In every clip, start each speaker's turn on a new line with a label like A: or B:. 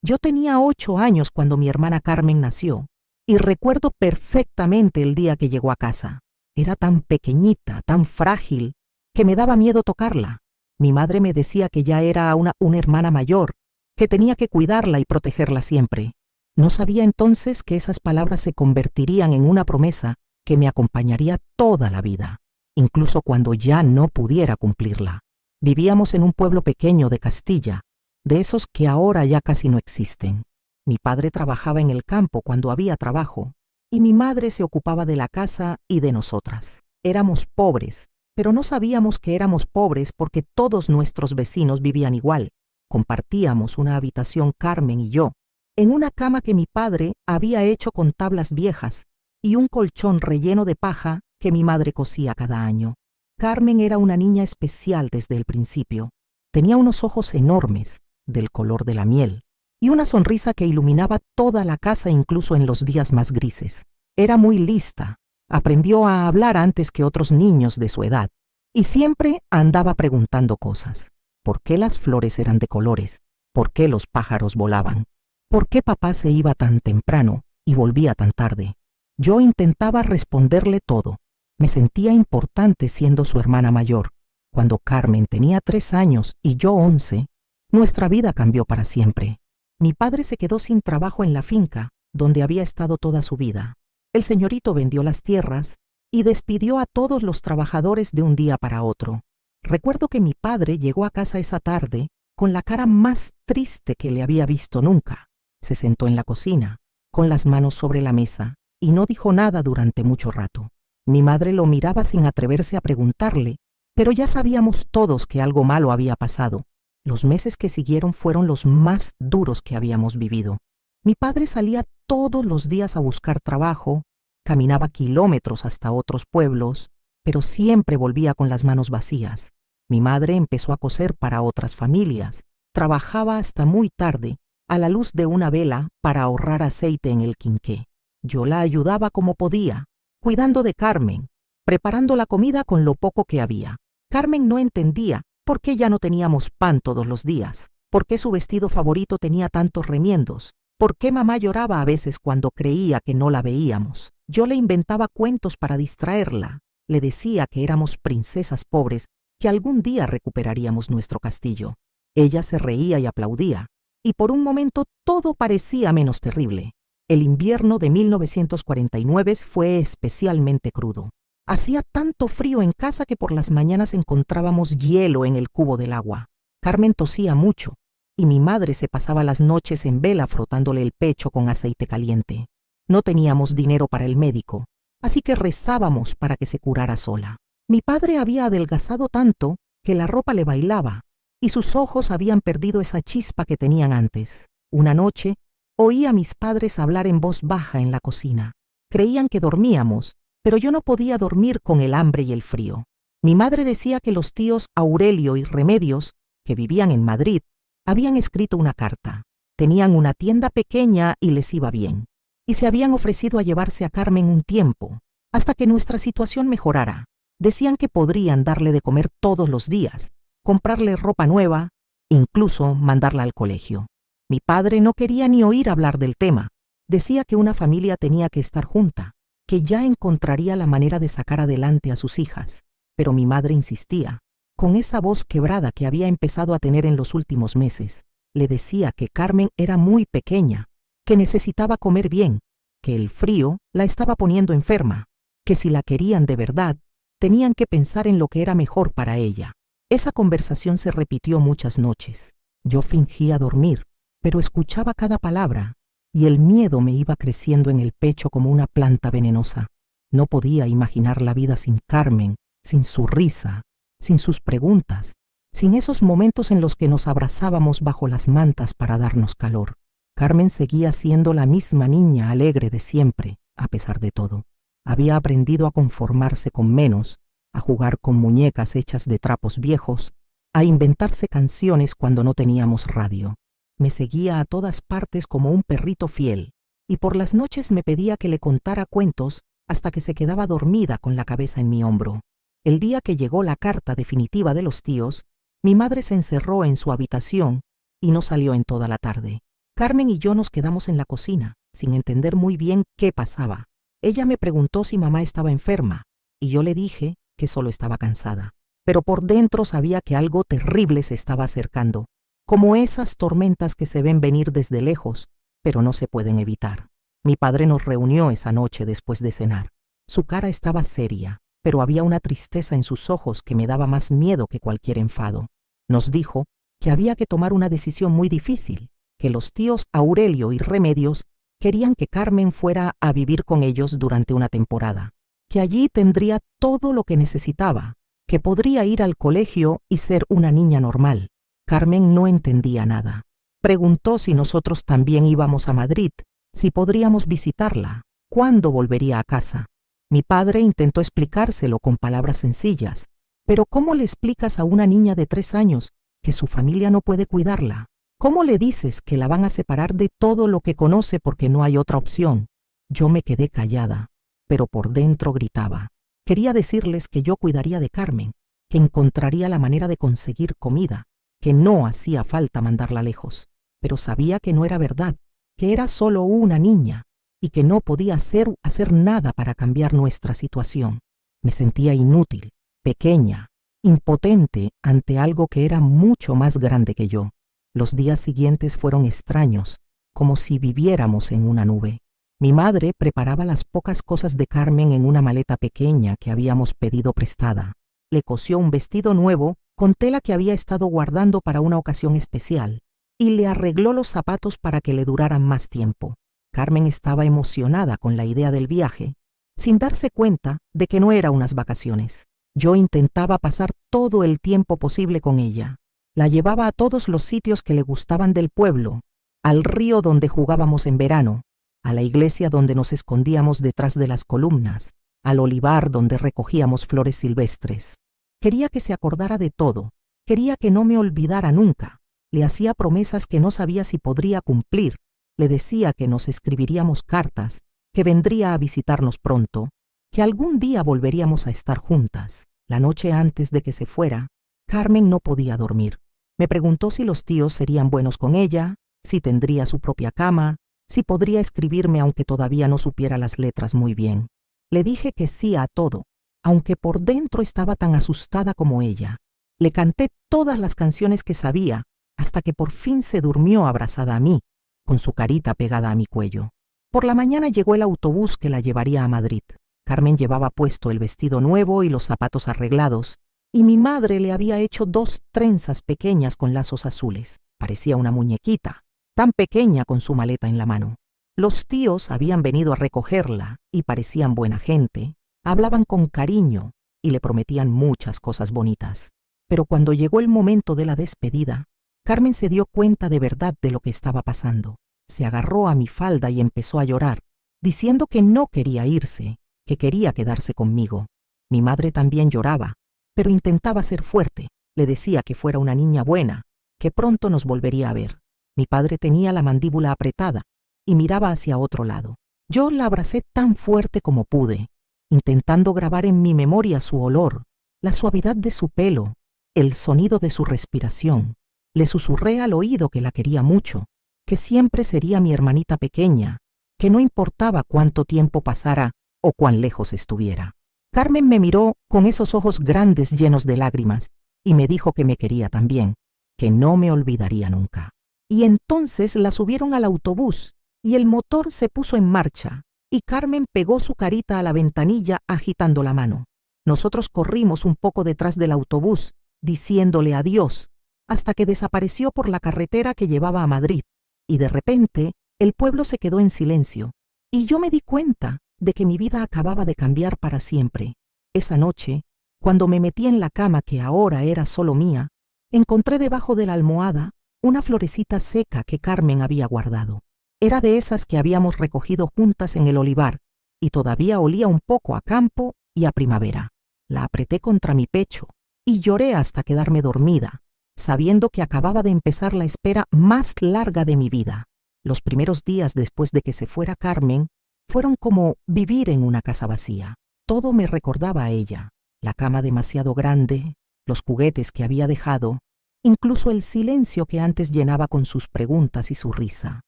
A: Yo tenía 8 años cuando mi hermana Carmen nació, y recuerdo perfectamente el día que llegó a casa. Era tan pequeñita, tan frágil, que me daba miedo tocarla. Mi madre me decía que ya era una hermana mayor, que tenía que cuidarla y protegerla siempre. No sabía entonces que esas palabras se convertirían en una promesa que me acompañaría toda la vida, incluso cuando ya no pudiera cumplirla. Vivíamos en un pueblo pequeño de Castilla, de esos que ahora ya casi no existen. Mi padre trabajaba en el campo cuando había trabajo, y mi madre se ocupaba de la casa y de nosotras. Éramos pobres, pero no sabíamos que éramos pobres porque todos nuestros vecinos vivían igual. Compartíamos una habitación Carmen y yo, en una cama que mi padre había hecho con tablas viejas y un colchón relleno de paja que mi madre cosía cada año. Carmen era una niña especial desde el principio. Tenía unos ojos enormes, del color de la miel, y una sonrisa que iluminaba toda la casa incluso en los días más grises. Era muy lista, aprendió a hablar antes que otros niños de su edad, y siempre andaba preguntando cosas. ¿Por qué las flores eran de colores? ¿Por qué los pájaros volaban? ¿Por qué papá se iba tan temprano y volvía tan tarde? Yo intentaba responderle todo. Me sentía importante siendo su hermana mayor. Cuando Carmen tenía 3 años y yo 11, nuestra vida cambió para siempre. Mi padre se quedó sin trabajo en la finca, donde había estado toda su vida. El señorito vendió las tierras y despidió a todos los trabajadores de un día para otro. Recuerdo que mi padre llegó a casa esa tarde con la cara más triste que le había visto nunca. Se sentó en la cocina, con las manos sobre la mesa, y no dijo nada durante mucho rato. Mi madre lo miraba sin atreverse a preguntarle, pero ya sabíamos todos que algo malo había pasado. Los meses que siguieron fueron los más duros que habíamos vivido. Mi padre salía todos los días a buscar trabajo, caminaba kilómetros hasta otros pueblos, pero siempre volvía con las manos vacías. Mi madre empezó a coser para otras familias. Trabajaba hasta muy tarde, a la luz de una vela para ahorrar aceite en el quinqué. Yo la ayudaba como podía, cuidando de Carmen, preparando la comida con lo poco que había. Carmen no entendía por qué ya no teníamos pan todos los días, por qué su vestido favorito tenía tantos remiendos, por qué mamá lloraba a veces cuando creía que no la veíamos. Yo le inventaba cuentos para distraerla. Le decía que éramos princesas pobres, que algún día recuperaríamos nuestro castillo. Ella se reía y aplaudía, y por un momento todo parecía menos terrible. El invierno de 1949 fue especialmente crudo. Hacía tanto frío en casa que por las mañanas encontrábamos hielo en el cubo del agua. Carmen tosía mucho, y mi madre se pasaba las noches en vela frotándole el pecho con aceite caliente. No teníamos dinero para el médico, así que rezábamos para que se curara sola. Mi padre había adelgazado tanto que la ropa le bailaba, y sus ojos habían perdido esa chispa que tenían antes. Una noche, oí a mis padres hablar en voz baja en la cocina. Creían que dormíamos, pero yo no podía dormir con el hambre y el frío. Mi madre decía que los tíos Aurelio y Remedios, que vivían en Madrid, habían escrito una carta. Tenían una tienda pequeña y les iba bien, y se habían ofrecido a llevarse a Carmen un tiempo, hasta que nuestra situación mejorara. Decían que podrían darle de comer todos los días, comprarle ropa nueva, incluso mandarla al colegio. Mi padre no quería ni oír hablar del tema. Decía que una familia tenía que estar junta, que ya encontraría la manera de sacar adelante a sus hijas. Pero mi madre insistía, con esa voz quebrada que había empezado a tener en los últimos meses. Le decía que Carmen era muy pequeña, que necesitaba comer bien, que el frío la estaba poniendo enferma, que si la querían de verdad, tenían que pensar en lo que era mejor para ella. Esa conversación se repitió muchas noches. Yo fingía dormir, pero escuchaba cada palabra, y el miedo me iba creciendo en el pecho como una planta venenosa. No podía imaginar la vida sin Carmen, sin su risa, sin sus preguntas, sin esos momentos en los que nos abrazábamos bajo las mantas para darnos calor. Carmen seguía siendo la misma niña alegre de siempre, a pesar de todo. Había aprendido a conformarse con menos, a jugar con muñecas hechas de trapos viejos, a inventarse canciones cuando no teníamos radio. Me seguía a todas partes como un perrito fiel, y por las noches me pedía que le contara cuentos hasta que se quedaba dormida con la cabeza en mi hombro. El día que llegó la carta definitiva de los tíos, Mi madre se encerró en su habitación y no salió en toda la tarde. Carmen y yo nos quedamos en la cocina, sin entender muy bien qué pasaba. Ella me preguntó si mamá estaba enferma, y yo le dije que solo estaba cansada. Pero por dentro sabía que algo terrible se estaba acercando, como esas tormentas que se ven venir desde lejos, pero no se pueden evitar. Mi padre nos reunió esa noche después de cenar. Su cara estaba seria, pero había una tristeza en sus ojos que me daba más miedo que cualquier enfado. Nos dijo que había que tomar una decisión muy difícil, que los tíos Aurelio y Remedios querían que Carmen fuera a vivir con ellos durante una temporada, que allí tendría todo lo que necesitaba, que podría ir al colegio y ser una niña normal. Carmen no entendía nada. Preguntó si nosotros también íbamos a Madrid, si podríamos visitarla, cuándo volvería a casa. Mi padre intentó explicárselo con palabras sencillas, pero ¿cómo le explicas a una niña de 3 años que su familia no puede cuidarla? ¿Cómo le dices que la van a separar de todo lo que conoce porque no hay otra opción? Yo me quedé callada, pero por dentro gritaba. Quería decirles que yo cuidaría de Carmen, que encontraría la manera de conseguir comida, que no hacía falta mandarla lejos, pero sabía que no era verdad, que era solo una niña y que no podía hacer nada para cambiar nuestra situación. Me sentía inútil, pequeña, impotente ante algo que era mucho más grande que yo. Los días siguientes fueron extraños, como si viviéramos en una nube. Mi madre preparaba las pocas cosas de Carmen en una maleta pequeña que habíamos pedido prestada. Le cosió un vestido nuevo con tela que había estado guardando para una ocasión especial y le arregló los zapatos para que le duraran más tiempo. Carmen estaba emocionada con la idea del viaje, sin darse cuenta de que no era unas vacaciones. Yo intentaba pasar todo el tiempo posible con ella. La llevaba a todos los sitios que le gustaban del pueblo, al río donde jugábamos en verano, a la iglesia donde nos escondíamos detrás de las columnas, al olivar donde recogíamos flores silvestres. Quería que se acordara de todo, quería que no me olvidara nunca. Le hacía promesas que no sabía si podría cumplir. Le decía que nos escribiríamos cartas, que vendría a visitarnos pronto, que algún día volveríamos a estar juntas. La noche antes de que se fuera, Carmen no podía dormir. Me preguntó si los tíos serían buenos con ella, si tendría su propia cama, si podría escribirme aunque todavía no supiera las letras muy bien. Le dije que sí a todo, aunque por dentro estaba tan asustada como ella. Le canté todas las canciones que sabía, hasta que por fin se durmió abrazada a mí, con su carita pegada a mi cuello. Por la mañana llegó el autobús que la llevaría a Madrid. Carmen llevaba puesto el vestido nuevo y los zapatos arreglados, y mi madre le había hecho 2 trenzas pequeñas con lazos azules. Parecía una muñequita, tan pequeña con su maleta en la mano. Los tíos habían venido a recogerla y parecían buena gente, hablaban con cariño y le prometían muchas cosas bonitas. Pero cuando llegó el momento de la despedida, Carmen se dio cuenta de verdad de lo que estaba pasando. Se agarró a mi falda y empezó a llorar, diciendo que no quería irse, que quería quedarse conmigo. Mi madre también lloraba, pero intentaba ser fuerte. Le decía que fuera una niña buena, que pronto nos volvería a ver. Mi padre tenía la mandíbula apretada y miraba hacia otro lado. Yo la abracé tan fuerte como pude, intentando grabar en mi memoria su olor, la suavidad de su pelo, el sonido de su respiración. Le susurré al oído que la quería mucho, que siempre sería mi hermanita pequeña, que no importaba cuánto tiempo pasara o cuán lejos estuviera. Carmen me miró con esos ojos grandes llenos de lágrimas y me dijo que me quería también, que no me olvidaría nunca. Y entonces la subieron al autobús y el motor se puso en marcha y Carmen pegó su carita a la ventanilla agitando la mano. Nosotros corrimos un poco detrás del autobús, diciéndole adiós, hasta que desapareció por la carretera que llevaba a Madrid, y de repente el pueblo se quedó en silencio, y yo me di cuenta de que mi vida acababa de cambiar para siempre. Esa noche, cuando me metí en la cama que ahora era solo mía, encontré debajo de la almohada una florecita seca que Carmen había guardado. Era de esas que habíamos recogido juntas en el olivar, y todavía olía un poco a campo y a primavera. La apreté contra mi pecho, y lloré hasta quedarme dormida, sabiendo que acababa de empezar la espera más larga de mi vida. Los primeros días después de que se fuera Carmen fueron como vivir en una casa vacía. Todo me recordaba a ella, la cama demasiado grande, los juguetes que había dejado, incluso el silencio que antes llenaba con sus preguntas y su risa.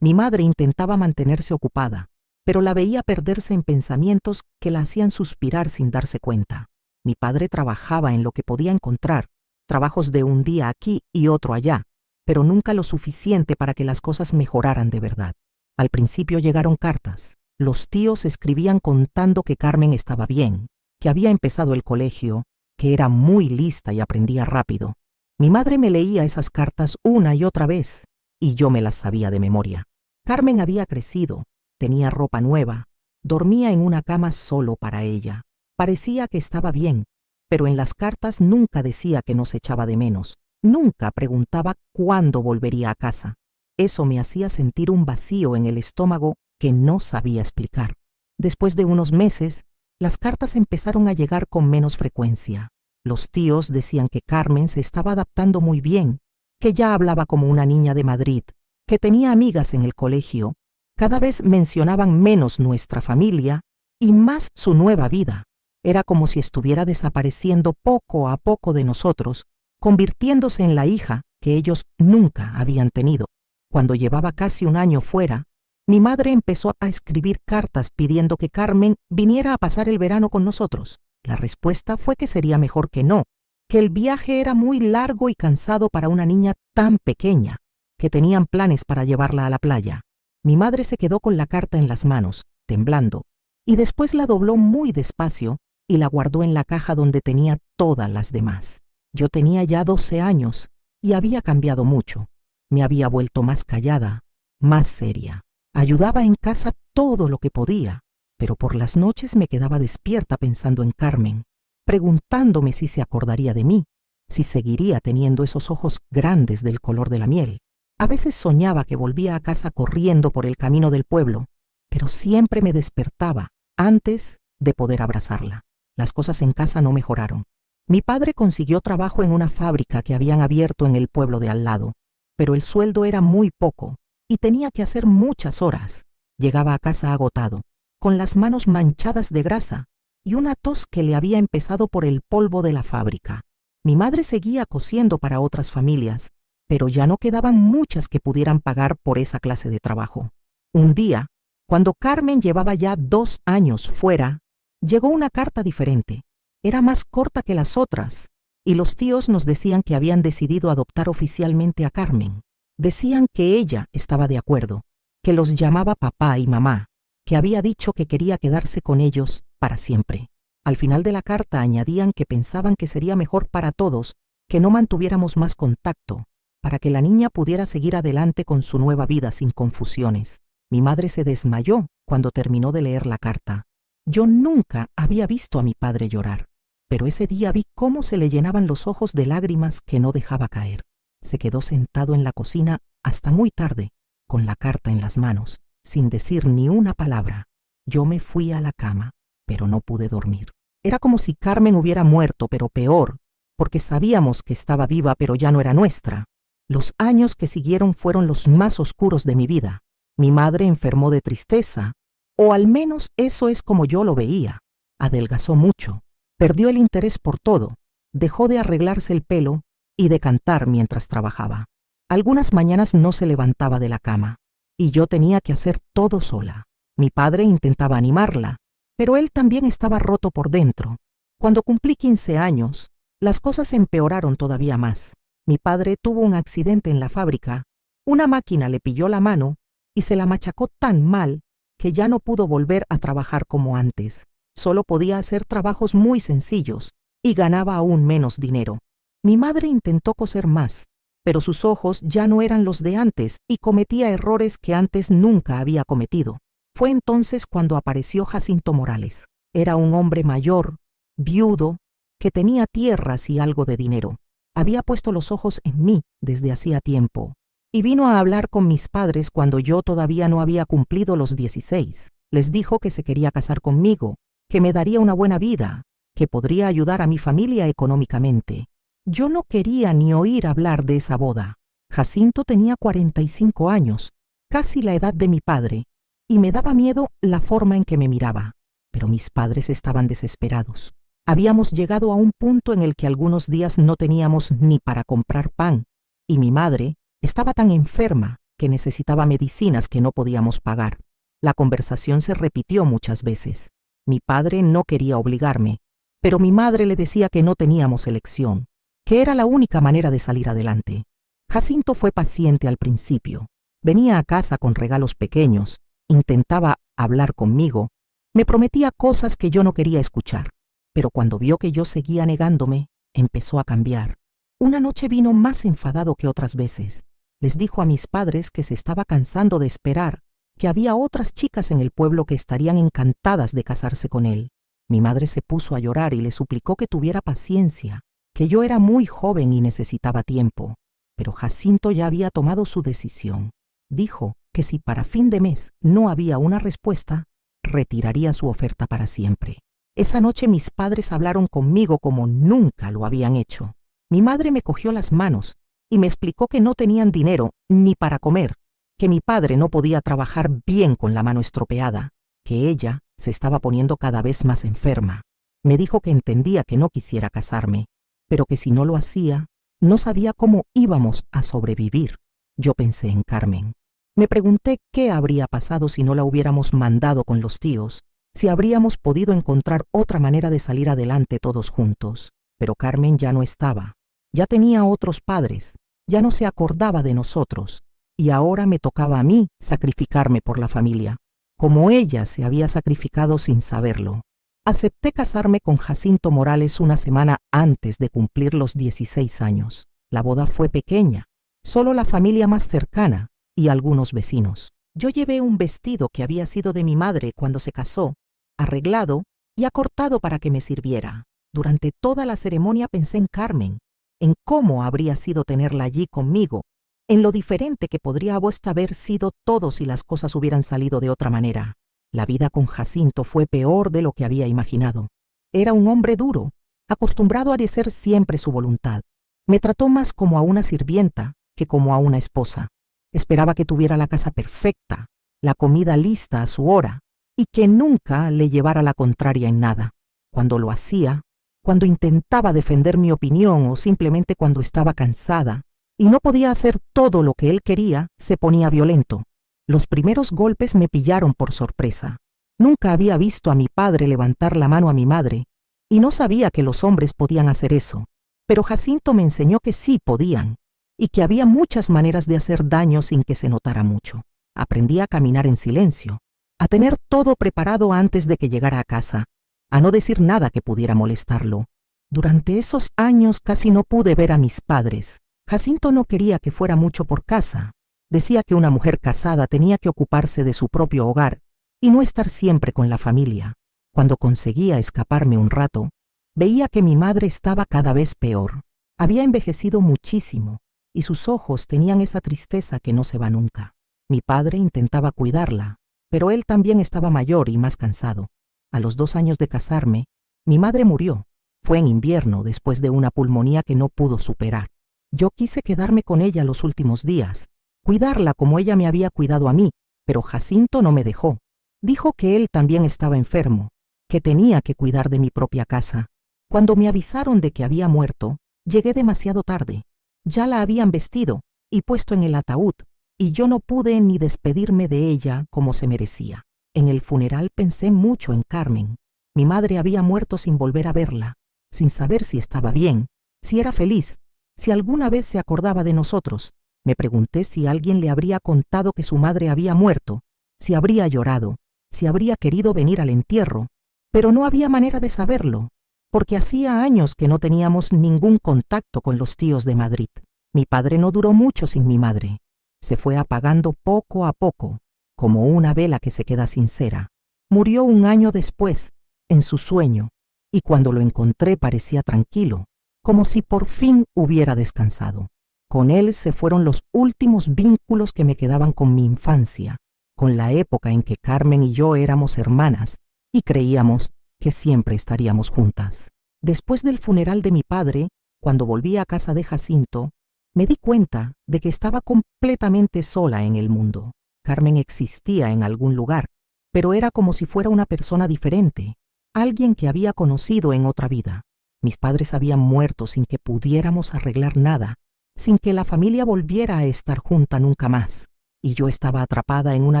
A: Mi madre intentaba mantenerse ocupada, pero la veía perderse en pensamientos que la hacían suspirar sin darse cuenta. Mi padre trabajaba en lo que podía encontrar, trabajos de un día aquí y otro allá, pero nunca lo suficiente para que las cosas mejoraran de verdad. Al principio llegaron cartas. Los tíos escribían contando que Carmen estaba bien, que había empezado el colegio, que era muy lista y aprendía rápido. Mi madre me leía esas cartas una y otra vez, y yo me las sabía de memoria. Carmen había crecido, tenía ropa nueva, dormía en una cama solo para ella. Parecía que estaba bien, pero en las cartas nunca decía que nos echaba de menos, nunca preguntaba cuándo volvería a casa. Eso me hacía sentir un vacío en el estómago que no sabía explicar. Después de unos meses, las cartas empezaron a llegar con menos frecuencia. Los tíos decían que Carmen se estaba adaptando muy bien, que ya hablaba como una niña de Madrid, que tenía amigas en el colegio. Cada vez mencionaban menos nuestra familia y más su nueva vida. Era como si estuviera desapareciendo poco a poco de nosotros, convirtiéndose en la hija que ellos nunca habían tenido. Cuando llevaba casi un año fuera, mi madre empezó a escribir cartas pidiendo que Carmen viniera a pasar el verano con nosotros. La respuesta fue que sería mejor que no, que el viaje era muy largo y cansado para una niña tan pequeña, que tenían planes para llevarla a la playa. Mi madre se quedó con la carta en las manos, temblando, y después la dobló muy despacio y la guardó en la caja donde tenía todas las demás. Yo tenía ya 12 años y había cambiado mucho. Me había vuelto más callada, más seria. Ayudaba en casa todo lo que podía, pero por las noches me quedaba despierta pensando en Carmen, preguntándome si se acordaría de mí, si seguiría teniendo esos ojos grandes del color de la miel. A veces soñaba que volvía a casa corriendo por el camino del pueblo, pero siempre me despertaba antes de poder abrazarla. Las cosas en casa no mejoraron. Mi padre consiguió trabajo en una fábrica que habían abierto en el pueblo de al lado, pero el sueldo era muy poco y tenía que hacer muchas horas. Llegaba a casa agotado, con las manos manchadas de grasa y una tos que le había empezado por el polvo de la fábrica. Mi madre seguía cosiendo para otras familias, pero ya no quedaban muchas que pudieran pagar por esa clase de trabajo. Un día, cuando Carmen llevaba ya 2 años fuera, llegó una carta diferente. Era más corta que las otras, y los tíos nos decían que habían decidido adoptar oficialmente a Carmen. Decían que ella estaba de acuerdo, que los llamaba papá y mamá, que había dicho que quería quedarse con ellos para siempre. Al final de la carta añadían que pensaban que sería mejor para todos que no mantuviéramos más contacto, para que la niña pudiera seguir adelante con su nueva vida sin confusiones. Mi madre se desmayó cuando terminó de leer la carta. Yo nunca había visto a mi padre llorar, pero ese día vi cómo se le llenaban los ojos de lágrimas que no dejaba caer. Se quedó sentado en la cocina hasta muy tarde, con la carta en las manos, sin decir ni una palabra. Yo me fui a la cama, pero no pude dormir. Era como si Carmen hubiera muerto, pero peor, porque sabíamos que estaba viva, pero ya no era nuestra. Los años que siguieron fueron los más oscuros de mi vida. Mi madre enfermó de tristeza, o al menos eso es como yo lo veía. Adelgazó mucho, perdió el interés por todo, dejó de arreglarse el pelo y de cantar mientras trabajaba. Algunas mañanas no se levantaba de la cama, y yo tenía que hacer todo sola. Mi padre intentaba animarla, pero él también estaba roto por dentro. Cuando cumplí 15 años, las cosas empeoraron todavía más. Mi padre tuvo un accidente en la fábrica, una máquina le pilló la mano y se la machacó tan mal que ya no pudo volver a trabajar como antes. Solo podía hacer trabajos muy sencillos y ganaba aún menos dinero. Mi madre intentó coser más, pero sus ojos ya no eran los de antes y cometía errores que antes nunca había cometido. Fue entonces cuando apareció Jacinto Morales. Era un hombre mayor, viudo, que tenía tierras y algo de dinero. Había puesto los ojos en mí desde hacía tiempo y vino a hablar con mis padres cuando yo todavía no había cumplido los 16. Les dijo que se quería casar conmigo, que me daría una buena vida, que podría ayudar a mi familia económicamente. Yo no quería ni oír hablar de esa boda. Jacinto tenía 45 años, casi la edad de mi padre, y me daba miedo la forma en que me miraba. Pero mis padres estaban desesperados. Habíamos llegado a un punto en el que algunos días no teníamos ni para comprar pan, y mi madre estaba tan enferma que necesitaba medicinas que no podíamos pagar. La conversación se repitió muchas veces. Mi padre no quería obligarme, pero mi madre le decía que no teníamos elección, que era la única manera de salir adelante. Jacinto fue paciente al principio. Venía a casa con regalos pequeños, intentaba hablar conmigo, me prometía cosas que yo no quería escuchar, pero cuando vio que yo seguía negándome, empezó a cambiar. Una noche vino más enfadado que otras veces. Les dijo a mis padres que se estaba cansando de esperar, que había otras chicas en el pueblo que estarían encantadas de casarse con él. Mi madre se puso a llorar y le suplicó que tuviera paciencia, que yo era muy joven y necesitaba tiempo. Pero Jacinto ya había tomado su decisión. Dijo que si para fin de mes no había una respuesta, retiraría su oferta para siempre. Esa noche mis padres hablaron conmigo como nunca lo habían hecho. Mi madre me cogió las manos y me explicó que no tenían dinero ni para comer, que mi padre no podía trabajar bien con la mano estropeada, que ella se estaba poniendo cada vez más enferma. Me dijo que entendía que no quisiera casarme, pero que si no lo hacía, no sabía cómo íbamos a sobrevivir. Yo pensé en Carmen. Me pregunté qué habría pasado si no la hubiéramos mandado con los tíos, si habríamos podido encontrar otra manera de salir adelante todos juntos. Pero Carmen ya no estaba, ya tenía otros padres, ya no se acordaba de nosotros, y ahora me tocaba a mí sacrificarme por la familia, como ella se había sacrificado sin saberlo. Acepté casarme con Jacinto Morales una semana antes de cumplir los 16 años. La boda fue pequeña, solo la familia más cercana y algunos vecinos. Yo llevé un vestido que había sido de mi madre cuando se casó, arreglado y acortado para que me sirviera. Durante toda la ceremonia pensé en Carmen, en cómo habría sido tenerla allí conmigo, en lo diferente que podría haber sido todo si las cosas hubieran salido de otra manera. La vida con Jacinto fue peor de lo que había imaginado. Era un hombre duro, acostumbrado a hacer siempre su voluntad. Me trató más como a una sirvienta que como a una esposa. Esperaba que tuviera la casa perfecta, la comida lista a su hora, y que nunca le llevara la contraria en nada. Cuando lo hacía, cuando intentaba defender mi opinión o simplemente cuando estaba cansada y no podía hacer todo lo que él quería, se ponía violento. Los primeros golpes me pillaron por sorpresa. Nunca había visto a mi padre levantar la mano a mi madre y no sabía que los hombres podían hacer eso. Pero Jacinto me enseñó que sí podían y que había muchas maneras de hacer daño sin que se notara mucho. Aprendí a caminar en silencio, a tener todo preparado antes de que llegara a casa, a no decir nada que pudiera molestarlo. Durante esos años casi no pude ver a mis padres. Jacinto no quería que fuera mucho por casa. Decía que una mujer casada tenía que ocuparse de su propio hogar y no estar siempre con la familia. Cuando conseguía escaparme un rato, veía que mi madre estaba cada vez peor. Había envejecido muchísimo y sus ojos tenían esa tristeza que no se va nunca. Mi padre intentaba cuidarla, pero él también estaba mayor y más cansado. A los 2 años de casarme, mi madre murió. Fue en invierno, después de una pulmonía que no pudo superar. Yo quise quedarme con ella los últimos días, cuidarla como ella me había cuidado a mí, pero Jacinto no me dejó. Dijo que él también estaba enfermo, que tenía que cuidar de mi propia casa. Cuando me avisaron de que había muerto, llegué demasiado tarde. Ya la habían vestido y puesto en el ataúd, y yo no pude ni despedirme de ella como se merecía. En el funeral pensé mucho en Carmen. Mi madre había muerto sin volver a verla, sin saber si estaba bien, si era feliz, si alguna vez se acordaba de nosotros. Me pregunté si alguien le habría contado que su madre había muerto, si habría llorado, si habría querido venir al entierro, pero no había manera de saberlo, porque hacía años que no teníamos ningún contacto con los tíos de Madrid. Mi padre no duró mucho sin mi madre. Se fue apagando poco a poco, como una vela que se queda sin cera. Murió un año después, en su sueño, y cuando lo encontré parecía tranquilo, como si por fin hubiera descansado. Con él se fueron los últimos vínculos que me quedaban con mi infancia, con la época en que Carmen y yo éramos hermanas y creíamos que siempre estaríamos juntas. Después del funeral de mi padre, cuando volví a casa de Jacinto, me di cuenta de que estaba completamente sola en el mundo. Carmen existía en algún lugar, pero era como si fuera una persona diferente. alguien que había conocido en otra vida. Mis padres habían muerto sin que pudiéramos arreglar nada, sin que la familia volviera a estar junta nunca más, y yo estaba atrapada en una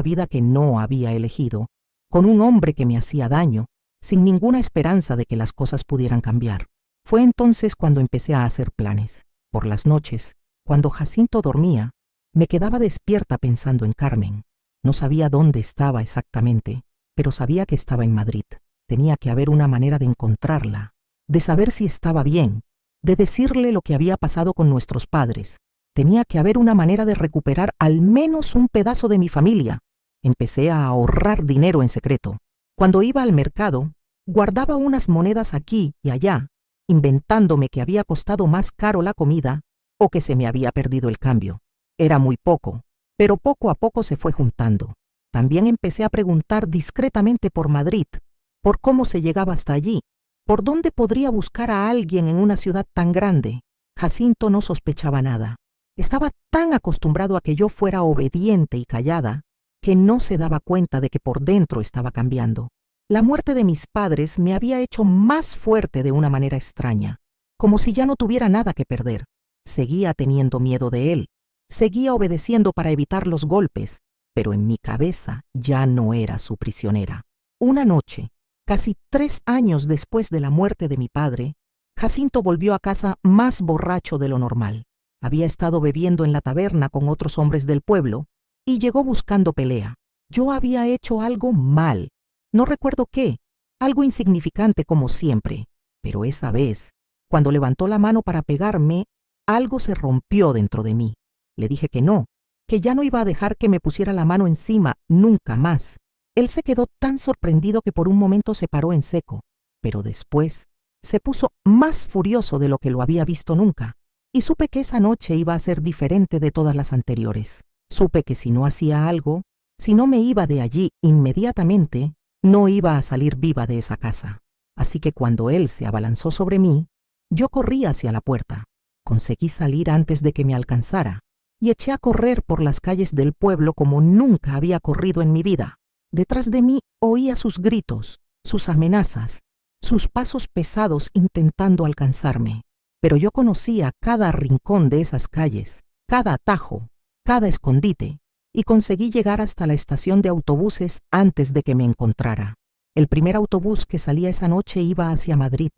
A: vida que no había elegido, con un hombre que me hacía daño, sin ninguna esperanza de que las cosas pudieran cambiar. Fue entonces cuando empecé a hacer planes. Por las noches, cuando Jacinto dormía, me quedaba despierta pensando en Carmen. No sabía dónde estaba exactamente, pero sabía que estaba en Madrid. Tenía que haber una manera de encontrarla, de saber si estaba bien, de decirle lo que había pasado con nuestros padres. Tenía que haber una manera de recuperar al menos un pedazo de mi familia. Empecé a ahorrar dinero en secreto. Cuando iba al mercado, guardaba unas monedas aquí y allá, inventándome que había costado más caro la comida o que se me había perdido el cambio. Era muy poco, pero poco a poco se fue juntando. También empecé a preguntar discretamente por Madrid, por cómo se llegaba hasta allí, por dónde podría buscar a alguien en una ciudad tan grande. Jacinto no sospechaba nada. Estaba tan acostumbrado a que yo fuera obediente y callada, que no se daba cuenta de que por dentro estaba cambiando. La muerte de mis padres me había hecho más fuerte de una manera extraña, como si ya no tuviera nada que perder. Seguía teniendo miedo de él, seguía obedeciendo para evitar los golpes, pero en mi cabeza ya no era su prisionera. Una noche, casi 3 años después de la muerte de mi padre, Jacinto volvió a casa más borracho de lo normal. Había estado bebiendo en la taberna con otros hombres del pueblo y llegó buscando pelea. Yo había hecho algo mal. No recuerdo qué, algo insignificante como siempre, pero esa vez, cuando levantó la mano para pegarme, algo se rompió dentro de mí. Le dije que no, que ya no iba a dejar que me pusiera la mano encima nunca más. Él se quedó tan sorprendido que por un momento se paró en seco, pero después se puso más furioso de lo que lo había visto nunca, y supe que esa noche iba a ser diferente de todas las anteriores. Supe que si no hacía algo, si no me iba de allí inmediatamente, no iba a salir viva de esa casa. Así que cuando él se abalanzó sobre mí, yo corrí hacia la puerta. Conseguí salir antes de que me alcanzara, y eché a correr por las calles del pueblo como nunca había corrido en mi vida. Detrás de mí oía sus gritos, sus amenazas, sus pasos pesados intentando alcanzarme. Pero yo conocía cada rincón de esas calles, cada atajo, cada escondite, y conseguí llegar hasta la estación de autobuses antes de que me encontrara. El primer autobús que salía esa noche iba hacia Madrid.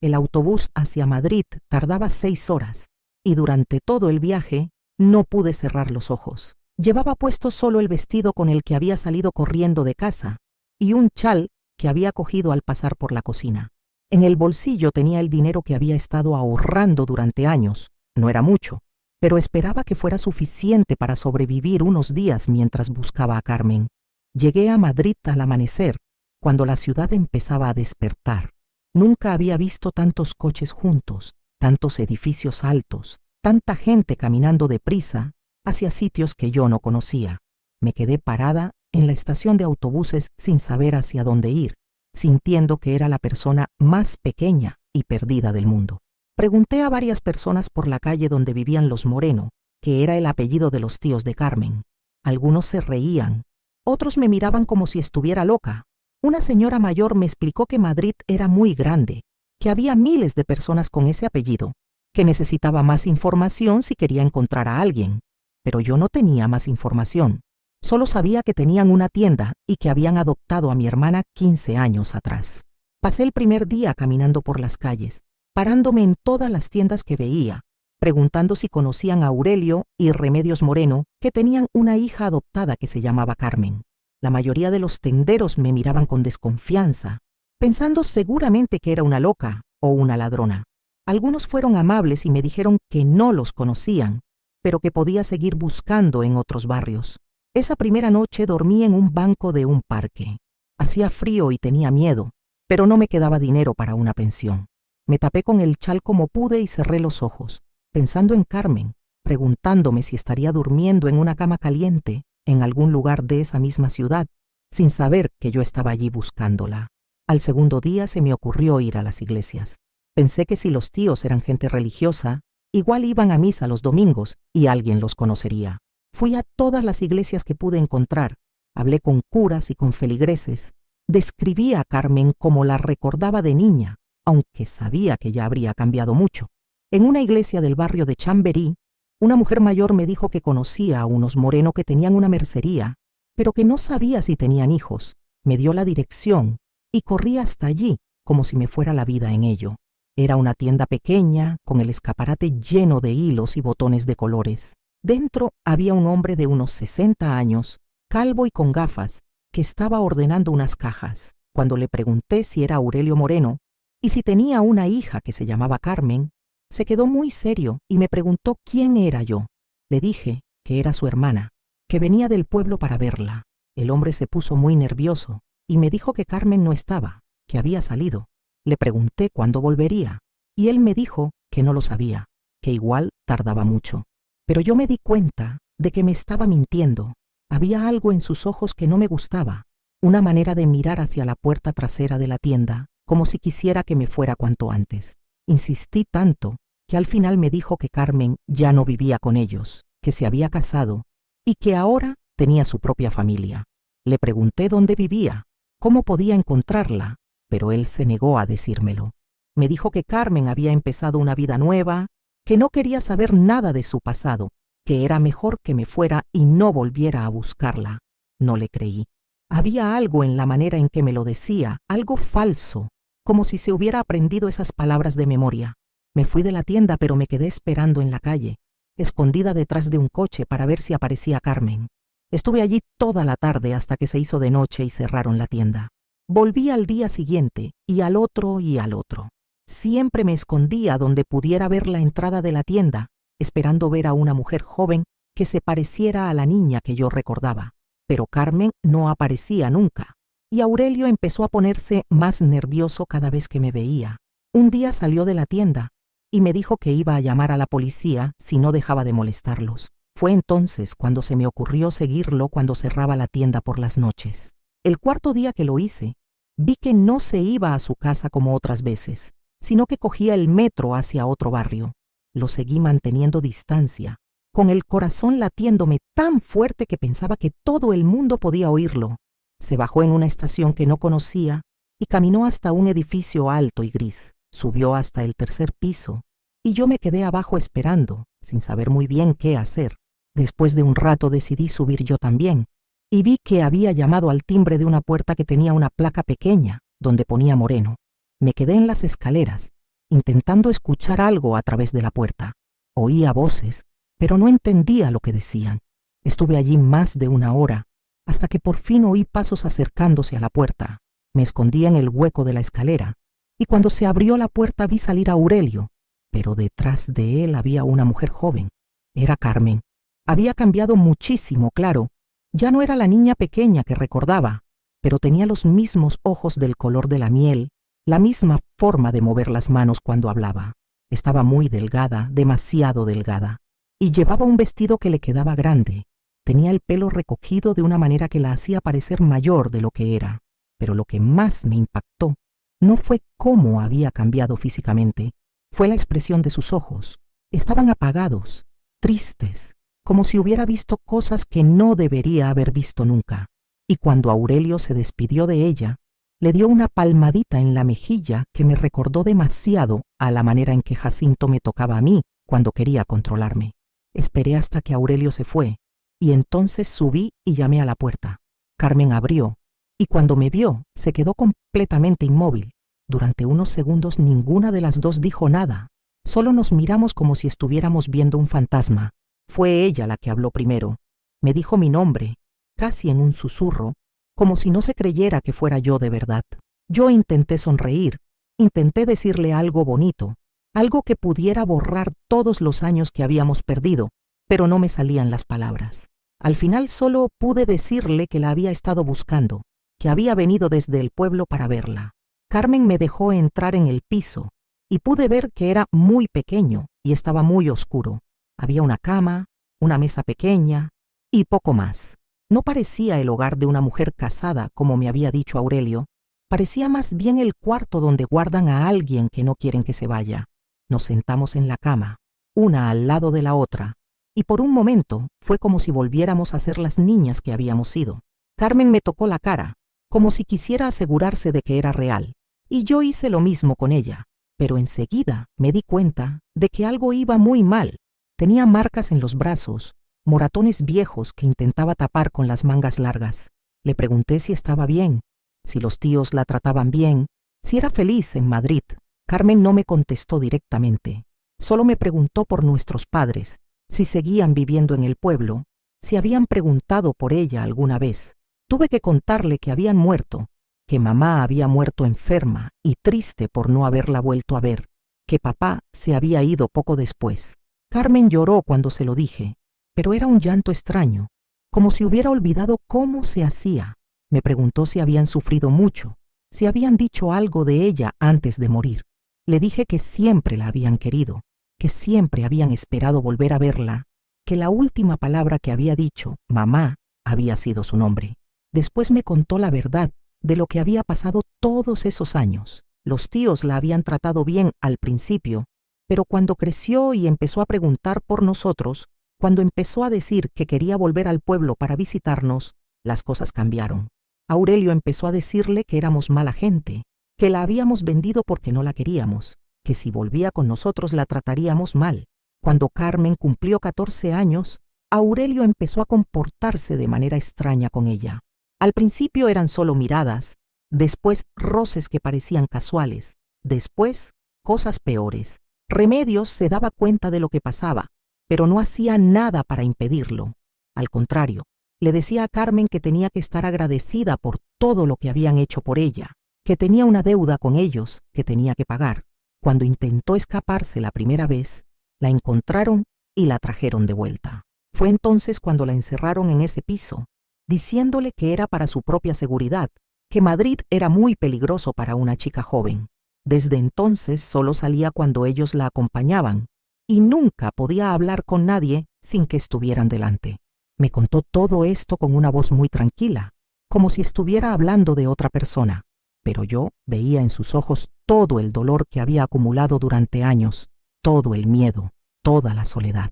A: El autobús hacia Madrid tardaba 6 horas, y durante todo el viaje no pude cerrar los ojos. Llevaba puesto solo el vestido con el que había salido corriendo de casa y un chal que había cogido al pasar por la cocina. En el bolsillo tenía el dinero que había estado ahorrando durante años. No era mucho, pero esperaba que fuera suficiente para sobrevivir unos días mientras buscaba a Carmen. Llegué a Madrid al amanecer, cuando la ciudad empezaba a despertar. Nunca había visto tantos coches juntos, tantos edificios altos, tanta gente caminando deprisa hacia sitios que yo no conocía. Me quedé parada en la estación de autobuses sin saber hacia dónde ir, sintiendo que era la persona más pequeña y perdida del mundo. Pregunté a varias personas por la calle donde vivían los Moreno, que era el apellido de los tíos de Carmen. Algunos se reían, otros me miraban como si estuviera loca. Una señora mayor me explicó que Madrid era muy grande, que había miles de personas con ese apellido, que necesitaba más información si quería encontrar a alguien. Pero yo no tenía más información. Solo sabía que tenían una tienda y que habían adoptado a mi hermana 15 años atrás. Pasé el primer día caminando por las calles, parándome en todas las tiendas que veía, preguntando si conocían a Aurelio y Remedios Moreno, que tenían una hija adoptada que se llamaba Carmen. La mayoría de los tenderos me miraban con desconfianza, pensando seguramente que era una loca o una ladrona. Algunos fueron amables y me dijeron que no los conocían, pero que podía seguir buscando en otros barrios. Esa primera noche dormí en un banco de un parque. Hacía frío y tenía miedo, pero no me quedaba dinero para una pensión. Me tapé con el chal como pude y cerré los ojos, pensando en Carmen, preguntándome si estaría durmiendo en una cama caliente en algún lugar de esa misma ciudad, sin saber que yo estaba allí buscándola. Al segundo día se me ocurrió ir a las iglesias. Pensé que si los tíos eran gente religiosa, igual iban a misa los domingos y alguien los conocería. Fui a todas las iglesias que pude encontrar, hablé con curas y con feligreses, Describía a Carmen como la recordaba de niña, aunque sabía que ya habría cambiado mucho. En una iglesia del barrio de Chamberí, una mujer mayor me dijo que conocía a unos Moreno que tenían una mercería, pero que no sabía si tenían hijos. Me dio la dirección y corrí hasta allí como si me fuera la vida en ello. Era una tienda pequeña, con el escaparate lleno de hilos y botones de colores. Dentro había un hombre de unos 60 años, calvo y con gafas, que estaba ordenando unas cajas. Cuando le pregunté si era Aurelio Moreno y si tenía una hija que se llamaba Carmen, se quedó muy serio y me preguntó quién era yo. Le dije que era su hermana, que venía del pueblo para verla. El hombre se puso muy nervioso y me dijo que Carmen no estaba, que había salido. Le pregunté cuándo volvería y él me dijo que no lo sabía, que igual tardaba mucho. Pero yo me di cuenta de que me estaba mintiendo. Había algo en sus ojos que no me gustaba, una manera de mirar hacia la puerta trasera de la tienda, como si quisiera que me fuera cuanto antes. Insistí tanto que al final me dijo que Carmen ya no vivía con ellos, que se había casado y que ahora tenía su propia familia. Le pregunté dónde vivía, cómo podía encontrarla, pero él se negó a decírmelo. Me dijo que Carmen había empezado una vida nueva, que no quería saber nada de su pasado, que era mejor que me fuera y no volviera a buscarla. No le creí. Había algo en la manera en que me lo decía, algo falso, como si se hubiera aprendido esas palabras de memoria. Me fui de la tienda, pero me quedé esperando en la calle, escondida detrás de un coche para ver si aparecía Carmen. Estuve allí toda la tarde hasta que se hizo de noche y cerraron la tienda. Volví al día siguiente y al otro y al otro. Siempre me escondía donde pudiera ver la entrada de la tienda, esperando ver a una mujer joven que se pareciera a la niña que yo recordaba. Pero Carmen no aparecía nunca, y Aurelio empezó a ponerse más nervioso cada vez que me veía. Un día salió de la tienda y me dijo que iba a llamar a la policía si no dejaba de molestarlos. Fue entonces cuando se me ocurrió seguirlo cuando cerraba la tienda por las noches. El cuarto día que lo hice, vi que no se iba a su casa como otras veces, sino que cogía el metro hacia otro barrio. Lo seguí manteniendo distancia, con el corazón latiéndome tan fuerte que pensaba que todo el mundo podía oírlo. Se bajó en una estación que no conocía y caminó hasta un edificio alto y gris. Subió hasta el 3er piso y yo me quedé abajo esperando, sin saber muy bien qué hacer. Después de un rato decidí subir yo también y vi que había llamado al timbre de una puerta que tenía una placa pequeña donde ponía Moreno. Me quedé en las escaleras, intentando escuchar algo a través de la puerta. Oía voces, pero no entendía lo que decían. Estuve allí más de una hora, hasta que por fin oí pasos acercándose a la puerta. Me escondí en el hueco de la escalera, y cuando se abrió la puerta vi salir a Aurelio, pero detrás de él había una mujer joven. Era Carmen. Había cambiado muchísimo, claro. Ya no era la niña pequeña que recordaba, pero tenía los mismos ojos del color de la miel, la misma forma de mover las manos cuando hablaba. Estaba muy delgada, demasiado delgada, y llevaba un vestido que le quedaba grande. Tenía el pelo recogido de una manera que la hacía parecer mayor de lo que era. Pero lo que más me impactó no fue cómo había cambiado físicamente, fue la expresión de sus ojos. Estaban apagados, tristes, como si hubiera visto cosas que no debería haber visto nunca. Y cuando Aurelio se despidió de ella, le dio una palmadita en la mejilla que me recordó demasiado a la manera en que Jacinto me tocaba a mí cuando quería controlarme. Esperé hasta que Aurelio se fue, y entonces subí y llamé a la puerta. Carmen abrió, y cuando me vio, se quedó completamente inmóvil. Durante unos segundos ninguna de las dos dijo nada. Solo nos miramos como si estuviéramos viendo un fantasma. Fue ella la que habló primero. Me dijo mi nombre, casi en un susurro, como si no se creyera que fuera yo de verdad. Yo intenté sonreír, intenté decirle algo bonito, algo que pudiera borrar todos los años que habíamos perdido, pero no me salían las palabras. Al final solo pude decirle que la había estado buscando, que había venido desde el pueblo para verla. Carmen me dejó entrar en el piso y pude ver que era muy pequeño y estaba muy oscuro. Había una cama, una mesa pequeña y poco más. No parecía el hogar de una mujer casada, como me había dicho Aurelio. Parecía más bien el cuarto donde guardan a alguien que no quieren que se vaya. Nos sentamos en la cama, una al lado de la otra, y por un momento fue como si volviéramos a ser las niñas que habíamos sido. Carmen me tocó la cara, como si quisiera asegurarse de que era real. Y yo hice lo mismo con ella, pero enseguida me di cuenta de que algo iba muy mal. Tenía marcas en los brazos, moratones viejos que intentaba tapar con las mangas largas. Le pregunté si estaba bien, si los tíos la trataban bien, si era feliz en Madrid. Carmen no me contestó directamente. Solo me preguntó por nuestros padres, si seguían viviendo en el pueblo, si habían preguntado por ella alguna vez. Tuve que contarle que habían muerto, que mamá había muerto enferma y triste por no haberla vuelto a ver, que papá se había ido poco después. Carmen lloró cuando se lo dije, pero era un llanto extraño, como si hubiera olvidado cómo se hacía. Me preguntó si habían sufrido mucho, si habían dicho algo de ella antes de morir. Le dije que siempre la habían querido, que siempre habían esperado volver a verla, que la última palabra que había dicho, mamá, había sido su nombre. Después me contó la verdad de lo que había pasado todos esos años. Los tíos la habían tratado bien al principio, pero cuando creció y empezó a preguntar por nosotros, cuando empezó a decir que quería volver al pueblo para visitarnos, las cosas cambiaron. Aurelio empezó a decirle que éramos mala gente, que la habíamos vendido porque no la queríamos, que si volvía con nosotros la trataríamos mal. Cuando Carmen cumplió 14 años, Aurelio empezó a comportarse de manera extraña con ella. Al principio eran solo miradas, después roces que parecían casuales, después cosas peores. Remedios se daba cuenta de lo que pasaba, pero no hacía nada para impedirlo. Al contrario, le decía a Carmen que tenía que estar agradecida por todo lo que habían hecho por ella, que tenía una deuda con ellos que tenía que pagar. Cuando intentó escaparse la primera vez, la encontraron y la trajeron de vuelta. Fue entonces cuando la encerraron en ese piso, diciéndole que era para su propia seguridad, que Madrid era muy peligroso para una chica joven. Desde entonces solo salía cuando ellos la acompañaban y nunca podía hablar con nadie sin que estuvieran delante. Me contó todo esto con una voz muy tranquila, como si estuviera hablando de otra persona, pero yo veía en sus ojos todo el dolor que había acumulado durante años, todo el miedo, toda la soledad.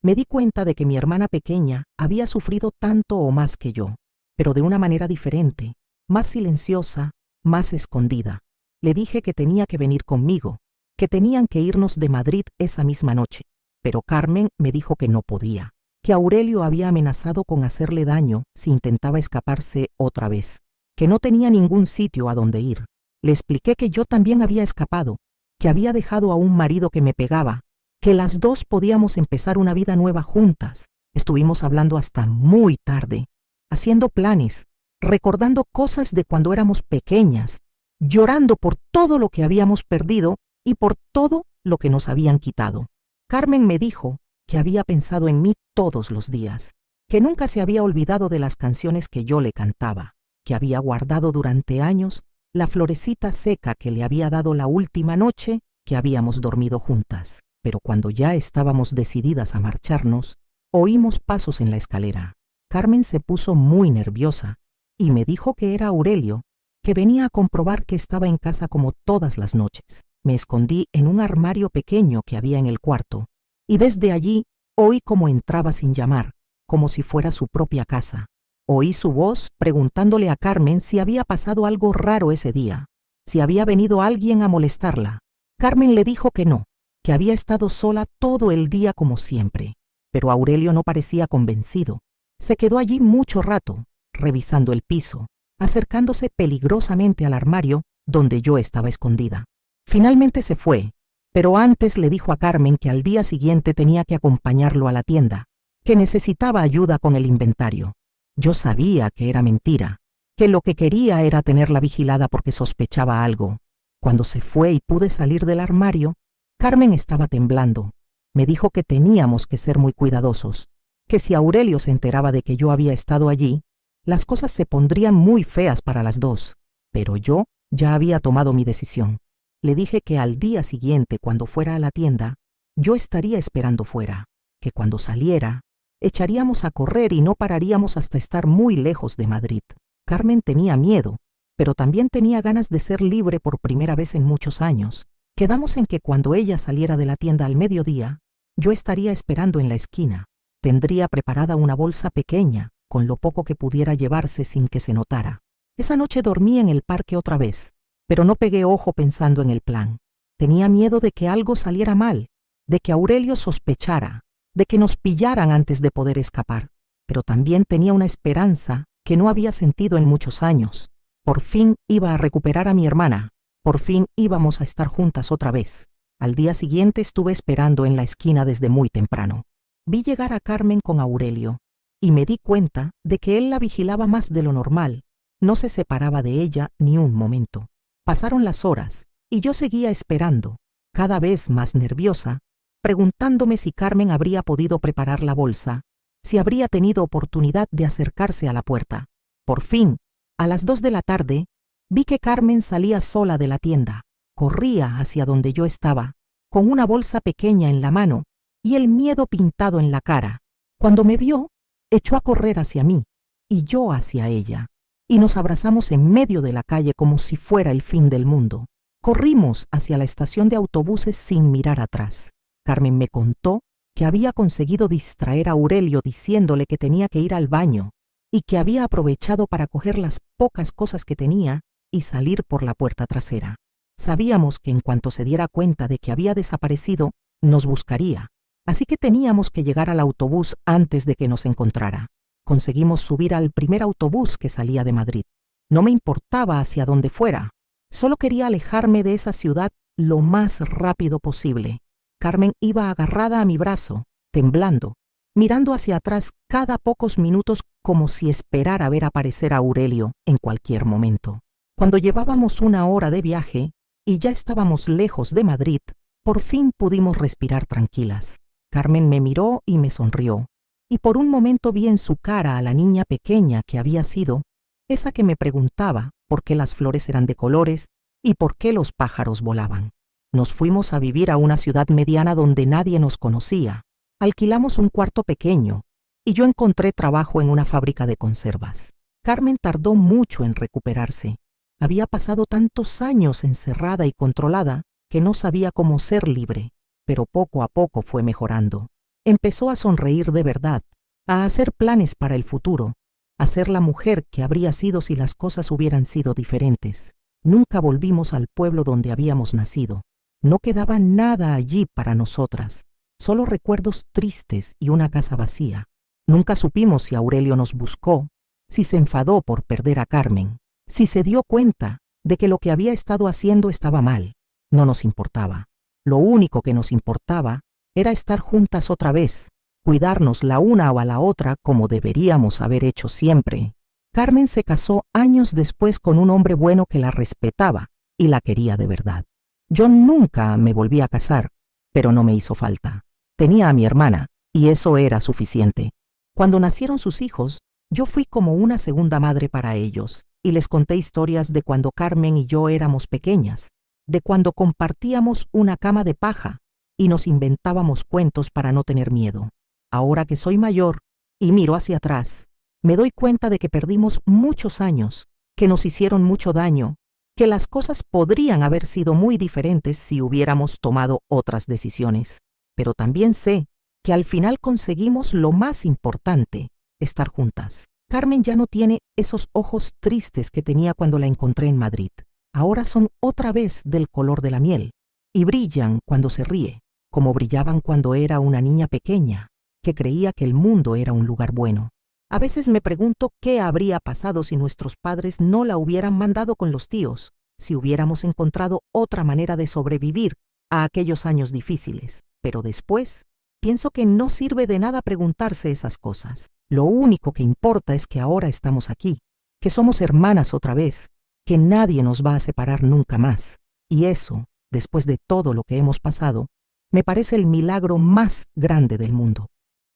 A: Me di cuenta de que mi hermana pequeña había sufrido tanto o más que yo, pero de una manera diferente, más silenciosa, más escondida. Le dije que tenía que venir conmigo, que tenían que irnos de Madrid esa misma noche, pero Carmen me dijo que no podía, que Aurelio había amenazado con hacerle daño si intentaba escaparse otra vez, que no tenía ningún sitio a donde ir. Le expliqué que yo también había escapado, que había dejado a un marido que me pegaba, que las dos podíamos empezar una vida nueva juntas. Estuvimos hablando hasta muy tarde, haciendo planes, recordando cosas de cuando éramos pequeñas, llorando por todo lo que habíamos perdido y por todo lo que nos habían quitado. Carmen me dijo que había pensado en mí todos los días, que nunca se había olvidado de las canciones que yo le cantaba, que había guardado durante años la florecita seca que le había dado la última noche que habíamos dormido juntas. Pero cuando ya estábamos decididas a marcharnos, oímos pasos en la escalera. Carmen se puso muy nerviosa y me dijo que era Aurelio, que venía a comprobar que estaba en casa como todas las noches. Me escondí en un armario pequeño que había en el cuarto, y desde allí oí cómo entraba sin llamar, como si fuera su propia casa. Oí su voz preguntándole a Carmen si había pasado algo raro ese día, si había venido alguien a molestarla. Carmen le dijo que no, que había estado sola todo el día como siempre, pero Aurelio no parecía convencido. Se quedó allí mucho rato, revisando el piso, acercándose peligrosamente al armario donde yo estaba escondida. Finalmente se fue, pero antes le dijo a Carmen que al día siguiente tenía que acompañarlo a la tienda, que necesitaba ayuda con el inventario. Yo sabía que era mentira, que lo que quería era tenerla vigilada porque sospechaba algo. Cuando se fue y pude salir del armario, Carmen estaba temblando. Me dijo que teníamos que ser muy cuidadosos, que si Aurelio se enteraba de que yo había estado allí, las cosas se pondrían muy feas para las dos. Pero yo ya había tomado mi decisión. Le dije que al día siguiente, cuando fuera a la tienda, yo estaría esperando fuera, que cuando saliera, echaríamos a correr y no pararíamos hasta estar muy lejos de Madrid. Carmen tenía miedo, pero también tenía ganas de ser libre por primera vez en muchos años. Quedamos en que cuando ella saliera de la tienda al mediodía, yo estaría esperando en la esquina. Tendría preparada una bolsa pequeña, con lo poco que pudiera llevarse sin que se notara. Esa noche dormí en el parque otra vez, pero no pegué ojo pensando en el plan. Tenía miedo de que algo saliera mal, de que Aurelio sospechara, de que nos pillaran antes de poder escapar. Pero también tenía una esperanza que no había sentido en muchos años. Por fin iba a recuperar a mi hermana. Por fin íbamos a estar juntas otra vez. Al día siguiente estuve esperando en la esquina desde muy temprano. Vi llegar a Carmen con Aurelio y me di cuenta de que él la vigilaba más de lo normal. No se separaba de ella ni un momento. Pasaron las horas y yo seguía esperando, cada vez más nerviosa, preguntándome si Carmen habría podido preparar la bolsa, si habría tenido oportunidad de acercarse a la puerta. Por fin, a las 2 de la tarde, vi que Carmen salía sola de la tienda. Corría hacia donde yo estaba, con una bolsa pequeña en la mano y el miedo pintado en la cara. Cuando me vio, echó a correr hacia mí y yo hacia ella, y nos abrazamos en medio de la calle como si fuera el fin del mundo. Corrimos hacia la estación de autobuses sin mirar atrás. Carmen me contó que había conseguido distraer a Aurelio diciéndole que tenía que ir al baño y que había aprovechado para coger las pocas cosas que tenía y salir por la puerta trasera. Sabíamos que en cuanto se diera cuenta de que había desaparecido, nos buscaría, así que teníamos que llegar al autobús antes de que nos encontrara. Conseguimos subir al primer autobús que salía de Madrid. No me importaba hacia dónde fuera, solo quería alejarme de esa ciudad lo más rápido posible. Carmen iba agarrada a mi brazo, temblando, mirando hacia atrás cada pocos minutos como si esperara ver aparecer a Aurelio en cualquier momento. Cuando llevábamos 1 hora de viaje y ya estábamos lejos de Madrid, por fin pudimos respirar tranquilas. Carmen me miró y me sonrió, y por un momento vi en su cara a la niña pequeña que había sido, esa que me preguntaba por qué las flores eran de colores y por qué los pájaros volaban. Nos fuimos a vivir a una ciudad mediana donde nadie nos conocía. Alquilamos un cuarto pequeño y yo encontré trabajo en una fábrica de conservas. Carmen tardó mucho en recuperarse. Había pasado tantos años encerrada y controlada que no sabía cómo ser libre, pero poco a poco fue mejorando. Empezó a sonreír de verdad, a hacer planes para el futuro, a ser la mujer que habría sido si las cosas hubieran sido diferentes. Nunca volvimos al pueblo donde habíamos nacido. No quedaba nada allí para nosotras, solo recuerdos tristes y una casa vacía. Nunca supimos si Aurelio nos buscó, si se enfadó por perder a Carmen, si se dio cuenta de que lo que había estado haciendo estaba mal. No nos importaba. Lo único que nos importaba era estar juntas otra vez, cuidarnos la una o a la otra como deberíamos haber hecho siempre. Carmen se casó años después con un hombre bueno que la respetaba y la quería de verdad. Yo nunca me volví a casar, pero no me hizo falta. Tenía a mi hermana y eso era suficiente. Cuando nacieron sus hijos, yo fui como una segunda madre para ellos y les conté historias de cuando Carmen y yo éramos pequeñas, de cuando compartíamos una cama de paja y nos inventábamos cuentos para no tener miedo. Ahora que soy mayor y miro hacia atrás, me doy cuenta de que perdimos muchos años, que nos hicieron mucho daño, que las cosas podrían haber sido muy diferentes si hubiéramos tomado otras decisiones. Pero también sé que al final conseguimos lo más importante, estar juntas. Carmen ya no tiene esos ojos tristes que tenía cuando la encontré en Madrid. Ahora son otra vez del color de la miel y brillan cuando se ríe, como brillaban cuando era una niña pequeña, que creía que el mundo era un lugar bueno. A veces me pregunto qué habría pasado si nuestros padres no la hubieran mandado con los tíos, si hubiéramos encontrado otra manera de sobrevivir a aquellos años difíciles. Pero después, pienso que no sirve de nada preguntarse esas cosas. Lo único que importa es que ahora estamos aquí, que somos hermanas otra vez, que nadie nos va a separar nunca más. Y eso, después de todo lo que hemos pasado, me parece el milagro más grande del mundo.